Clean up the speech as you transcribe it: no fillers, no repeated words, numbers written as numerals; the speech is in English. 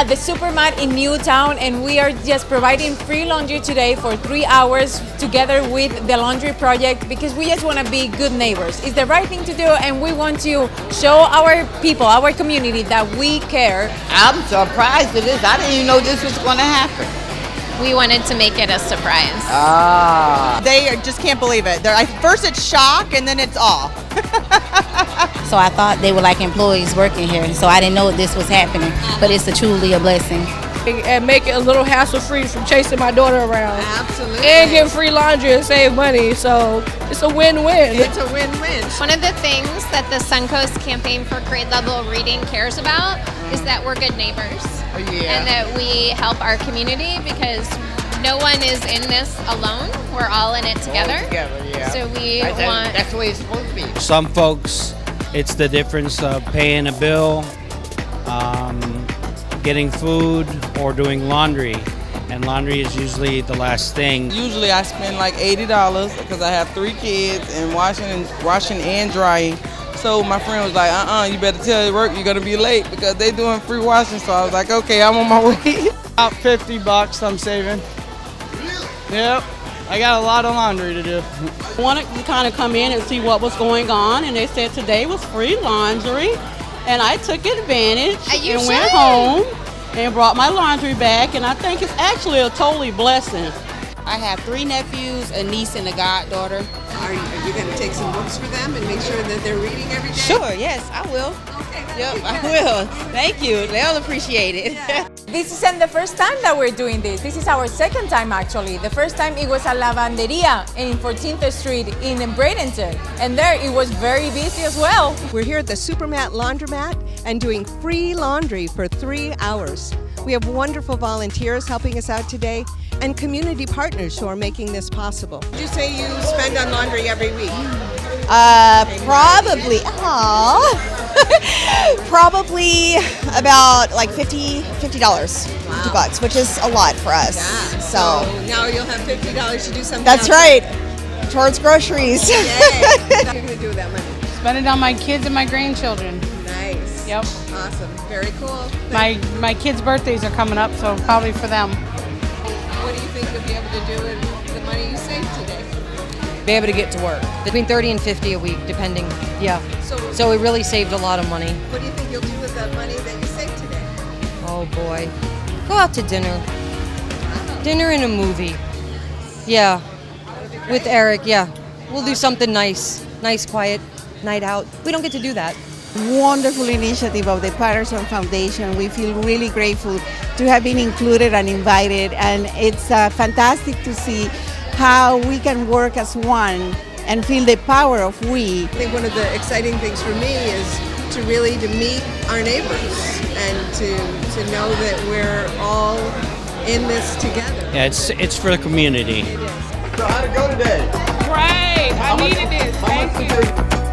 at the Supermat in Newtown, and we are just providing free laundry today for 3 hours together with the Laundry Project because we just want to be good neighbors. It's the right thing to do, and we want to show our people, our community, that we care. I'm surprised at this. I didn't even know this was going to happen. We wanted to make it a surprise. They just can't believe it. At first it's shock and then it's awe. So I thought they were like employees working here, so I didn't know this was happening, but it's truly a blessing. And make it a little hassle-free from chasing my daughter around. Absolutely. And get free laundry and save money, so it's a win-win. It's a win-win. One of the things that the Suncoast campaign for grade level reading cares about is that we're good neighbors. And that we help our community because no one is in this alone. We're all in it together. So That's the way it's supposed to be. Some folks, it's the difference of paying a bill, getting food, or doing laundry. And laundry is usually the last thing. Usually I spend like $80 because I have 3 kids and washing and drying. So my friend was like, you better tell your work you're going to be late because they're doing free washing. So I was like, okay, I'm on my way. About $50 I'm saving. Yep, I got a lot of laundry to do. I wanted to kind of come in and see what was going on, and they said today was free laundry, and I took advantage and went home and brought my laundry back, and I think it's actually a totally blessing. I have 3 nephews, a niece, and a goddaughter. Are you going to take some books for them and make sure that they're reading every day? Sure, yes, I will. Okay, Yep, I will. Thank you. They'll appreciate it. Yeah. This isn't the first time that we're doing this. This is our second time, actually. The first time it was at Lavanderia in 14th Street in Bradenton, and there it was very busy as well. We're here at the Supermat Laundromat and doing free laundry for 3 hours. We have wonderful volunteers helping us out today and community partners who are making this possible. Would you say you spend on laundry every week? Probably, probably about like $50, $50 bucks, which is a lot for us. Yeah. So now you'll have $50 to do something that's else. right, towards groceries. Yay. What are you going to do with that money? Spend it on my kids and my grandchildren. Nice. Yep. Awesome. Very cool. My kids' birthdays are coming up, so probably for them. What do you think you'll be able to do with the money you saved today? Be able to get to work. Between 30 and 50 a week, depending. Yeah. So we really saved a lot of money. What do you think you'll do with that money that you saved today? Oh boy. Go out to dinner. Dinner and a movie. Yeah. With Eric, yeah. We'll do something nice. Nice, quiet night out. We don't get to do that. Wonderful initiative of the Patascil Foundation. We feel really grateful to have been included and invited, and it's fantastic to see how we can work as one and feel the power of we. I think one of the exciting things for me is to meet our neighbors and to know that we're all in this together. Yeah, it's for the community. It is. So how'd it go today? Great. I needed this. Thank you.